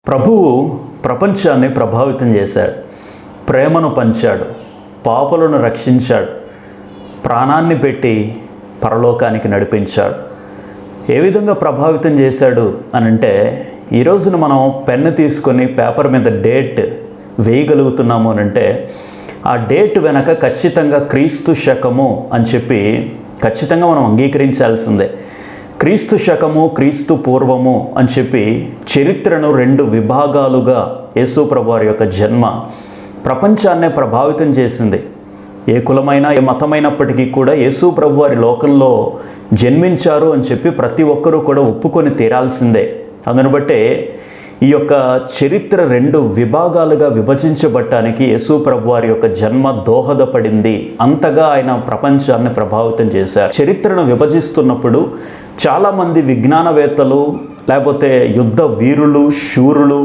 ప్రభువు ప్రపంచాన్ని ప్రభావితం చేశాడు, ప్రేమను పంచాడు, పాపులను రక్షించాడు, ప్రాణాన్ని పెట్టి పరలోకానికి నడిపించాడు. ఏ విధంగా ప్రభావితం చేశాడు అనంటే, ఈ రోజున మనం పెన్ను తీసుకొని పేపర్ మీద డేట్ వేయగలుగుతున్నాము అనంటే ఆ డేట్ వెనక ఖచ్చితంగా క్రీస్తు శకము అని చెప్పి ఖచ్చితంగా మనం అంగీకరించాల్సిందే. క్రీస్తు శకము, క్రీస్తు పూర్వము అని చెప్పి చరిత్రను రెండు విభాగాలుగా యేసు ప్రభువారి యొక్క జన్మ ప్రపంచాన్నే ప్రభావితం చేసింది. ఏ కులమైనా ఏ మతమైనప్పటికీ కూడా యేసు ప్రభువారి లోకంలో జన్మించారు అని చెప్పి ప్రతి ఒక్కరూ కూడా ఒప్పుకొని తీరాల్సిందే. అందును బట్టే ఈ యొక్క చరిత్ర రెండు విభాగాలుగా విభజించబడటానికి యేసు ప్రభువారి యొక్క జన్మ దోహదపడింది. అంతగా ఆయన ప్రపంచాన్ని ప్రభావితం చేశారు. చరిత్రను విభజిస్తున్నప్పుడు చాలామంది విజ్ఞానవేత్తలు లేకపోతే యుద్ధ వీరులు, శూరులు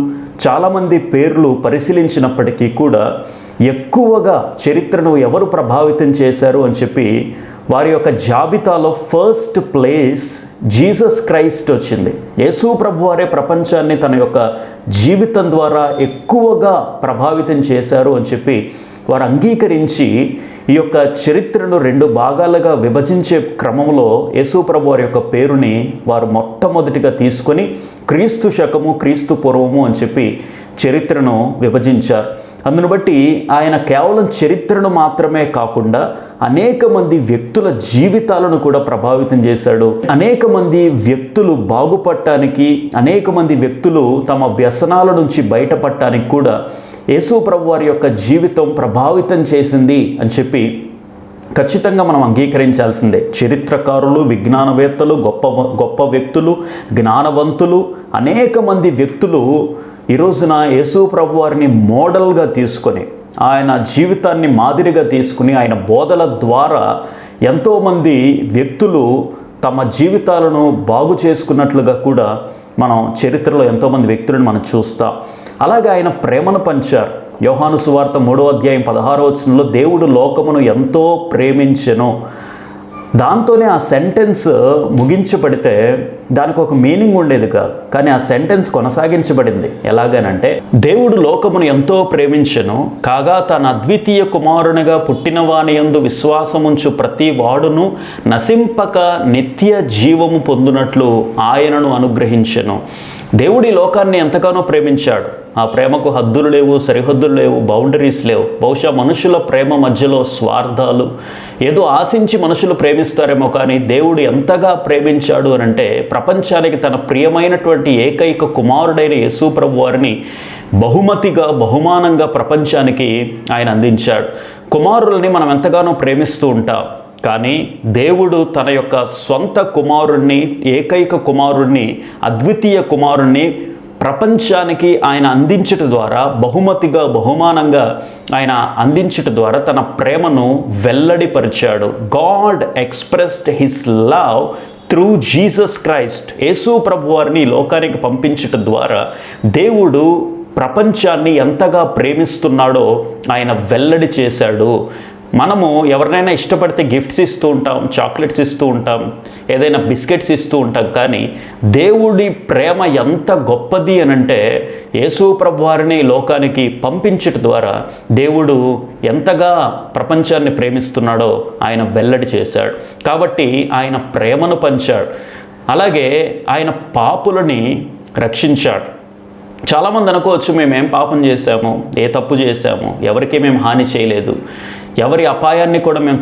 చాలామంది పేర్లు పరిశీలించినప్పటికీ కూడా ఎక్కువగా చరిత్రను ఎవరు ప్రభావితం చేశారు అని చెప్పి వారి యొక్క జాబితాలో ఫస్ట్ ప్లేస్ జీసస్ క్రైస్ట్ వచ్చింది. యేసు ప్రభువారే ప్రపంచాన్ని తన యొక్క జీవితం ద్వారా ఎక్కువగా ప్రభావితం చేశారు అని చెప్పి వారు అంగీకరించి ఈ యొక్క చరిత్రను రెండు భాగాలుగా విభజించే క్రమంలో యేసు ప్రభువారి యొక్క పేరుని వారు మొట్టమొదటిగా తీసుకొని క్రీస్తు శకము, క్రీస్తు పూర్వము అని చెప్పి చరిత్రను విభజించారు. అందును బట్టి ఆయన కేవలం చరిత్రను మాత్రమే కాకుండా అనేక మంది వ్యక్తుల జీవితాలను కూడా ప్రభావితం చేశాడు. అనేక మంది వ్యక్తులు బాగుపడటానికి, అనేక మంది వ్యక్తులు తమ వ్యసనాల నుంచి బయటపడటానికి కూడా యేసు ప్రభువారి యొక్క జీవితం ప్రభావితం చేసింది అని చెప్పి ఖచ్చితంగా మనం అంగీకరించాల్సిందే. చరిత్రకారులు, విజ్ఞానవేత్తలు, గొప్ప వ్యక్తులు, జ్ఞానవంతులు, అనేక మంది వ్యక్తులు ఈ రోజున యేసు ప్రభువారిని మోడల్గా తీసుకొని, ఆయన జీవితాన్ని మాదిరిగా తీసుకుని, ఆయన బోధల ద్వారా ఎంతోమంది వ్యక్తులు తమ జీవితాలను బాగు చేసుకున్నట్లుగా కూడా మనం చరిత్రలో ఎంతోమంది వ్యక్తులను మనం చూస్తాం. అలాగే ఆయన ప్రేమను పంచారు. యోహాను సువార్త 3వ అధ్యాయం 16వ వచనంలో దేవుడు లోకమును ఎంతో ప్రేమించెను. దాంతోనే ఆ సెంటెన్స్ ముగించబడితే దానికి ఒక మీనింగ్ ఉండేది కాదు, కానీ ఆ సెంటెన్స్ కొనసాగించబడింది. ఎలాగనంటే, దేవుడు లోకమును ఎంతో ప్రేమించెను కాగా తన అద్వితీయ కుమారునిగా పుట్టిన వాని యందు విశ్వాసముంచు ప్రతి వాడును నశింపక నిత్య జీవము పొందునట్లు ఆయనను అనుగ్రహించెను. దేవుడి లోకాన్ని ఎంతగానో ప్రేమించాడు. ఆ ప్రేమకు హద్దులు లేవు, సరిహద్దులు లేవు, బౌండరీస్ లేవు. బహుశా మనుషుల ప్రేమ మధ్యలో స్వార్థాలు, ఏదో ఆశించి మనుషులు ప్రేమిస్తారేమో, కానీ దేవుడు ఎంతగా ప్రేమించాడు అని అంటే ప్రపంచానికి తన ప్రియమైనటువంటి ఏకైక కుమారుడైన యేసు ప్రభువారిని బహుమతిగా, బహుమానంగా ప్రపంచానికి ఆయన అందించాడు. కుమారులని మనం ఎంతగానో ప్రేమిస్తూ ఉంటాం, కానీ దేవుడు తన యొక్క స్వంత కుమారుణ్ణి, ఏకైక కుమారుణ్ణి, అద్వితీయ కుమారుణ్ణి ప్రపంచానికి ఆయన అందించటం ద్వారా, బహుమతిగా, బహుమానంగా ఆయన అందించటం ద్వారా తన ప్రేమను వెల్లడిపరిచాడు. God expressed his love through Jesus Christ. యేసు ప్రభువారిని లోకానికి పంపించటం ద్వారా దేవుడు ప్రపంచాన్ని ఎంతగా ప్రేమిస్తున్నాడో ఆయన వెల్లడి చేశాడు. మనము ఎవరినైనా ఇష్టపడితే గిఫ్ట్స్ ఇస్తూ ఉంటాం, చాక్లెట్స్ ఇస్తూ ఉంటాం, ఏదైనా బిస్కెట్స్ ఇస్తూ ఉంటాం, కానీ దేవుడి ప్రేమ ఎంత గొప్పది అనంటే యేసు ప్రభువారిని లోకానికి పంపించటం ద్వారా దేవుడు ఎంతగా ప్రపంచాన్ని ప్రేమిస్తున్నాడో ఆయన వెల్లడి చేశాడు. కాబట్టి ఆయన ప్రేమను పంచాడు. అలాగే ఆయన పాపులని రక్షించాడు. చాలామంది అనుకోవచ్చు, మేమేం పాపం చేశాము, ఏ తప్పు చేశాము, ఎవరికి మేము హాని చేయలేదు, ఎవరి అపాయాన్ని కూడా మేము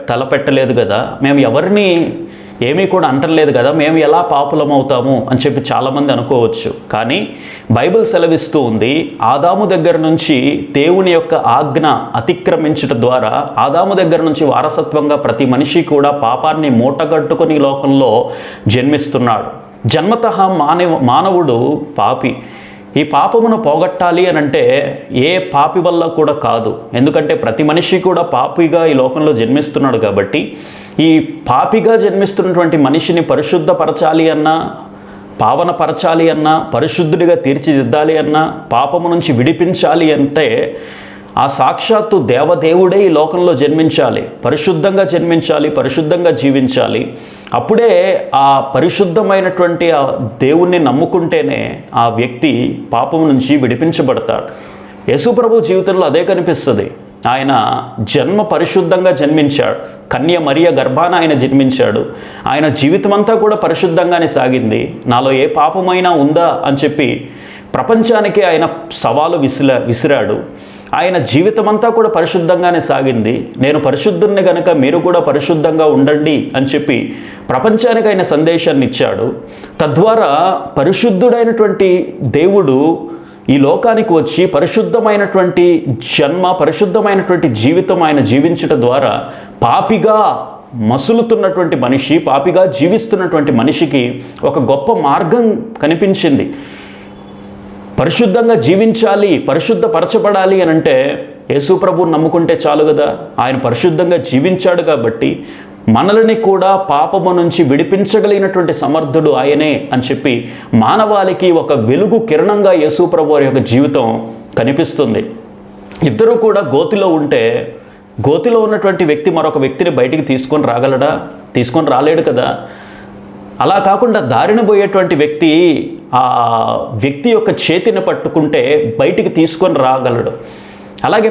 తలపెట్టలేదు కదా, మేము ఎవరిని ఏమీ కూడా అంటలేదు కదా, మేము ఎలా పాపులం అవుతాము అని చెప్పి చాలామంది అనుకోవచ్చు. కానీ బైబిల్ సెలవిస్తూ ఉంది, ఆదాము దగ్గర నుంచి దేవుని యొక్క ఆజ్ఞ అతిక్రమించడం ద్వారా ఆదాము దగ్గర నుంచి వారసత్వంగా ప్రతి మనిషి కూడా పాపాన్ని మూటగట్టుకుని లోకంలో జన్మిస్తున్నాడు. జన్మతః మానవుడు పాపి. ఈ పాపమును పోగొట్టాలి అని అంటే ఏ పాపి వల్ల కూడా కాదు. ఎందుకంటే ప్రతి మనిషి కూడా పాపిగా ఈ లోకంలో జన్మిస్తున్నాడు. కాబట్టి ఈ పాపిగా జన్మిస్తున్నటువంటి మనిషిని పరిశుద్ధపరచాలి అన్నా, పావనపరచాలి అన్నా, పరిశుద్ధుడిగా తీర్చిదిద్దాలి అన్నా, పాపము నుంచి విడిపించాలి అంటే ఆ సాక్షాత్తు దేవదేవుడే ఈ లోకంలో జన్మించాలి, పరిశుద్ధంగా జన్మించాలి, పరిశుద్ధంగా జీవించాలి. అప్పుడే ఆ పరిశుద్ధమైనటువంటి ఆ దేవుణ్ణి నమ్ముకుంటేనే ఆ వ్యక్తి పాపం నుంచి విడిపించబడతాడు. యేసుప్రభు జీవితంలో అదే కనిపిస్తుంది. ఆయన జన్మ పరిశుద్ధంగా జన్మించాడు, కన్య మరియ గర్భాన ఆయన జన్మించాడు. ఆయన జీవితం అంతా కూడా పరిశుద్ధంగానే సాగింది. నాలో ఏ పాపమైనా ఉందా అని చెప్పి ప్రపంచానికి ఆయన సవాలు విసిరాడు. ఆయన జీవితం అంతా కూడా పరిశుద్ధంగానే సాగింది. నేను పరిశుద్ధుణ్ణి గనుక మీరు కూడా పరిశుద్ధంగా ఉండండి అని చెప్పి ప్రపంచానికి ఆయన సందేశాన్ని ఇచ్చాడు. తద్వారా పరిశుద్ధుడైనటువంటి దేవుడు ఈ లోకానికి వచ్చి పరిశుద్ధమైనటువంటి జన్మ, పరిశుద్ధమైనటువంటి జీవితం ఆయన జీవించడం ద్వారా పాపిగా మసులుతున్నటువంటి మనిషి, పాపిగా జీవిస్తున్నటువంటి మనిషికి ఒక గొప్ప మార్గం కనిపించింది. పరిశుద్ధంగా జీవించాలి, పరిశుద్ధపరచబడాలి అని అంటే యేసుప్రభువుని నమ్ముకుంటే చాలు కదా. ఆయన పరిశుద్ధంగా జీవించాడు కాబట్టి మనల్ని కూడా పాపము నుంచి విడిపించగలిగినటువంటి సమర్థుడు ఆయనే అని చెప్పి మానవాళికి ఒక వెలుగు కిరణంగా యేసుప్రభు వారి యొక్క జీవితం కనిపిస్తుంది. ఇద్దరు కూడా గోతిలో ఉంటే గోతిలో ఉన్నటువంటి వ్యక్తి మరొక వ్యక్తిని బయటికి తీసుకొని రాగలడా? తీసుకొని రాలేడు కదా. అలా కాకుండా దారిన పోయేటువంటి వ్యక్తి ఆ వ్యక్తి యొక్క చేతిని పట్టుకుంటే బయటికి తీసుకొని రాగలడు. అలాగే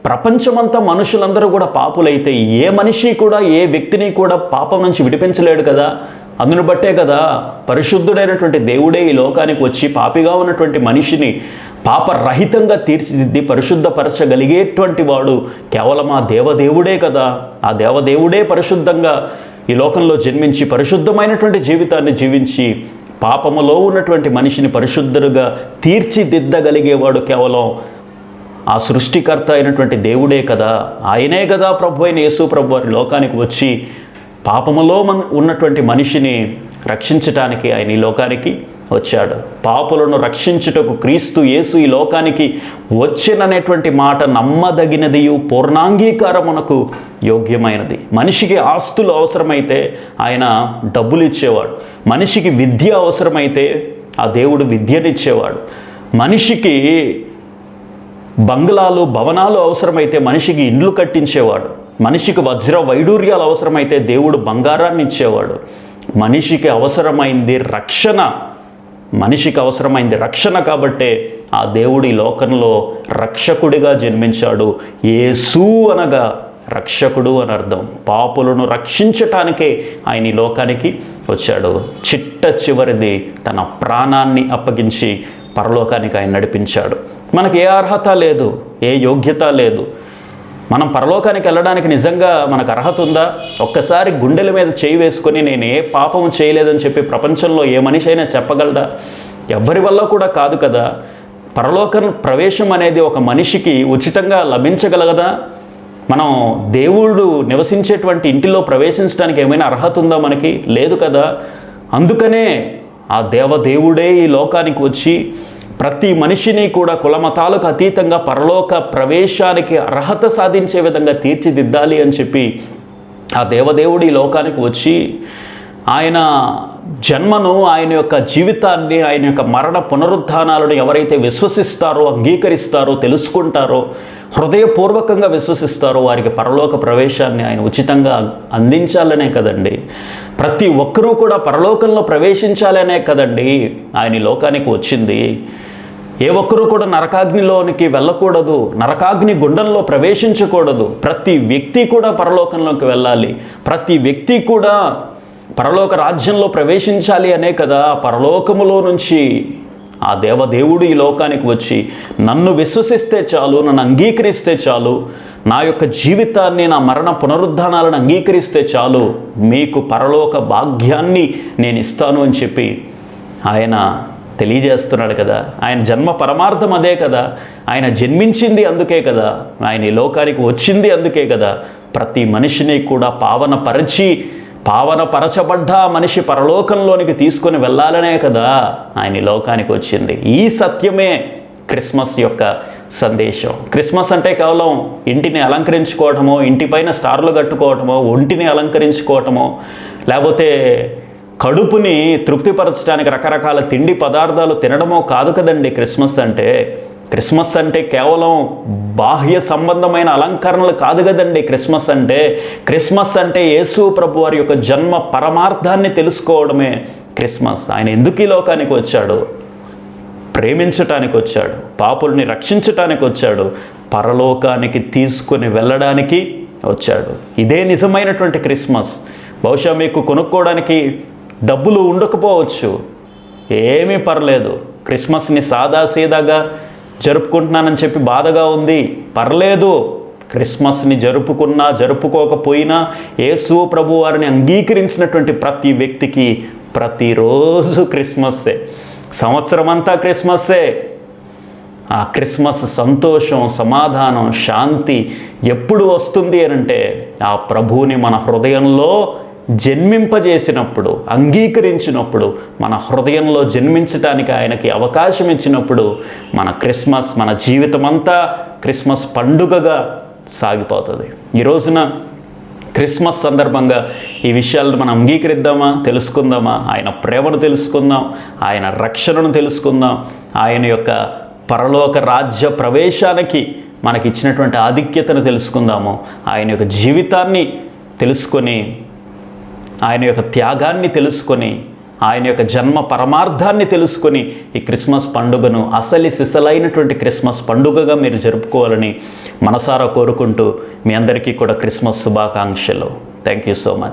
ప్రపంచమంతా మనుషులందరూ కూడా పాపులైతే ఏ మనిషి కూడా ఏ వ్యక్తిని కూడా పాపం నుంచి విడిపించలేడు కదా. అందును బట్టే కదా పరిశుద్ధుడైనటువంటి దేవుడే ఈ లోకానికి వచ్చి పాపిగా ఉన్నటువంటి మనిషిని పాపరహితంగా తీర్చిదిద్ది పరిశుద్ధపరచగలిగేటువంటి వాడు కేవలం ఆ దేవదేవుడే కదా. ఆ దేవదేవుడే పరిశుద్ధంగా ఈ లోకంలో జన్మించి పరిశుద్ధమైనటువంటి జీవితాన్ని జీవించి పాపములో ఉన్నటువంటి మనిషిని పరిశుద్ధుడుగా తీర్చిదిద్దగలిగేవాడు కేవలం ఆ సృష్టికర్త అయినటువంటి దేవుడే కదా. ఆయనే కదా ప్రభు అయిన యేసు ప్రభు వారి లోకానికి వచ్చి పాపములో ఉన్నటువంటి మనిషిని రక్షించటానికి ఆయన ఈ లోకానికి వచ్చాడు. పాపులను రక్షించుటకు క్రీస్తు యేసు ఈ లోకానికి వచ్చిననేటువంటి మాట నమ్మదగినదియు పూర్ణాంగీకారమునకు యోగ్యమైనది. మనిషికి ఆస్తులు అవసరమైతే ఆయన డబ్బులు ఇచ్చేవాడు. మనిషికి విద్య అవసరమైతే ఆ దేవుడు విద్యనిచ్చేవాడు. మనిషికి బంగ్లాలు, భవనాలు అవసరమైతే మనిషికి ఇండ్లు కట్టించేవాడు. మనిషికి వజ్ర వైడూర్యాలు అవసరమైతే దేవుడు బంగారాన్ని ఇచ్చేవాడు. మనిషికి అవసరమైంది రక్షణ. మనిషికి అవసరమైంది రక్షణ కాబట్టే ఆ దేవుడు ఈ లోకంలో రక్షకుడిగా జన్మించాడు. యేసు అనగా రక్షకుడు అని అర్థం. పాపులను రక్షించటానికే ఆయన ఈ లోకానికి వచ్చాడు. చిట్ట చివరిది తన ప్రాణాన్ని అప్పగించి పరలోకానికి ఆయన నడిపించాడు. మనకు ఏ అర్హత లేదు, ఏ యోగ్యత లేదు. మనం పరలోకానికి వెళ్ళడానికి నిజంగా మనకు అర్హత ఉందా? ఒక్కసారి గుండెల మీద చేయి వేసుకొని నేను ఏ పాపము చేయలేదని చెప్పి ప్రపంచంలో ఏ మనిషి అయినా చెప్పగలడా? ఎవ్వరి వల్ల కూడా కాదు కదా. పరలోక ప్రవేశం అనేది ఒక మనిషికి ఉచితంగా లభించగలగదా? మనం దేవుడు నివసించేటువంటి ఇంటిలో ప్రవేశించడానికి ఏమైనా అర్హత ఉందా? మనకి లేదు కదా. అందుకనే ఆ దేవదేవుడే ఈ లోకానికి వచ్చి ప్రతి మనిషిని కూడా కులమతాలకు అతీతంగా పరలోక ప్రవేశానికి అర్హత సాధించే విధంగా తీర్చిదిద్దాలి అని చెప్పి ఆ దేవదేవుడు ఈ లోకానికి వచ్చి ఆయన జన్మను, ఆయన యొక్క జీవితాన్ని, ఆయన యొక్క మరణ పునరుద్ధానాలను ఎవరైతే విశ్వసిస్తారో, అంగీకరిస్తారో, తెలుసుకుంటారో, హృదయపూర్వకంగా విశ్వసిస్తారో వారికి పరలోక ప్రవేశాన్ని ఆయన ఉచితంగా అందించాలనే కదండి. ప్రతి ఒక్కరూ కూడా పరలోకంలో ప్రవేశించాలనే కదండి ఆయన ఈ లోకానికి వచ్చింది. ఏ ఒక్కరూ కూడా నరకాగ్నిలోనికి వెళ్ళకూడదు, నరకాగ్ని గుండంలో ప్రవేశించకూడదు. ప్రతి వ్యక్తి కూడా పరలోకంలోకి వెళ్ళాలి. ప్రతి వ్యక్తి కూడా పరలోక రాజ్యంలో ప్రవేశించాలి అనే కదా పరలోకములో నుంచి ఆ దేవదేవుడు ఈ లోకానికి వచ్చి నన్ను విశ్వసిస్తే చాలు, నన్ను అంగీకరిస్తే చాలు, నా యొక్క జీవితాన్ని, నా మరణ పునరుద్ధానాలను అంగీకరిస్తే చాలు, మీకు పరలోక భాగ్యాన్ని నేను ఇస్తాను అని చెప్పి ఆయన తెలియజేస్తున్నాడు కదా. ఆయన జన్మ పరమార్థం అదే కదా. ఆయన జన్మించింది అందుకే కదా. ఆయన ఈ లోకానికి వచ్చింది అందుకే కదా. ప్రతి మనిషిని కూడా పావనపరచబడ్డ మనిషి పరలోకంలోనికి తీసుకొని వెళ్ళాలనే కదా ఆయన ఈ లోకానికి వచ్చింది. ఈ సత్యమే క్రిస్మస్ యొక్క సందేశం. క్రిస్మస్ అంటే కేవలం ఇంటిని అలంకరించుకోవటమో, ఇంటిపైన స్టార్లు కట్టుకోవటమో, ఒంటిని అలంకరించుకోవటమో, లేకపోతే కడుపుని తృప్తిపరచడానికి రకరకాల తిండి పదార్థాలు తినడమో కాదు కదండి క్రిస్మస్ అంటే. క్రిస్మస్ అంటే కేవలం బాహ్య సంబంధమైన అలంకరణలు కాదు కదండి. క్రిస్మస్ అంటే యేసు ప్రభు వారి యొక్క జన్మ పరమార్థాన్ని తెలుసుకోవడమే క్రిస్మస్. ఆయన ఎందుకు ఈ లోకానికి వచ్చాడు? ప్రేమించటానికి వచ్చాడు, పాపుల్ని రక్షించటానికి వచ్చాడు, పరలోకానికి తీసుకుని వెళ్ళడానికి వచ్చాడు. ఇదే నిజమైనటువంటి క్రిస్మస్. బహుశా మీకు కొనుక్కోవడానికి డబ్బులు ఉండకపోవచ్చు, ఏమీ పర్లేదు. క్రిస్మస్ని సాదాసీదాగా జరుపుకుంటున్నానని చెప్పి బాధగా ఉంది, పర్లేదు. క్రిస్మస్ని జరుపుకున్నా జరుపుకోకపోయినా యేసు ప్రభు వారిని అంగీకరించినటువంటి ప్రతి వ్యక్తికి ప్రతిరోజు క్రిస్మస్సే, సంవత్సరం అంతా క్రిస్మస్సే. ఆ క్రిస్మస్ సంతోషం, సమాధానం, శాంతి ఎప్పుడు వస్తుంది అనంటే ఆ ప్రభువుని మన హృదయంలో జన్మింపజేసినప్పుడు, అంగీకరించినప్పుడు, మన హృదయంలో జన్మించడానికి ఆయనకి అవకాశం ఇచ్చినప్పుడు మన క్రిస్మస్, మన జీవితం అంతా క్రిస్మస్ పండుగగా సాగిపోతుంది. ఈ రోజున క్రిస్మస్ సందర్భంగా ఈ విషయాలను మనం అంగీకరిద్దామా, తెలుసుకుందామా? ఆయన ప్రేమను తెలుసుకుందాం, ఆయన రక్షణను తెలుసుకుందాం, ఆయన యొక్క పరలోక రాజ్య ప్రవేశానికి మనకి ఇచ్చినటువంటి ఆధిక్యతను తెలుసుకుందాము. ఆయన యొక్క జీవితాన్ని తెలుసుకొని, ఆయన యొక్క త్యాగాన్ని తెలుసుకొని, ఆయన యొక్క జన్మ పరమార్థాన్ని తెలుసుకొని ఈ క్రిస్మస్ పండుగను సిసలైనటువంటి క్రిస్మస్ పండుగగా మీరు జరుపుకోవాలని మనసారా కోరుకుంటూ మీ అందరికీ కూడా క్రిస్మస్ శుభాకాంక్షలు. Thank you so much.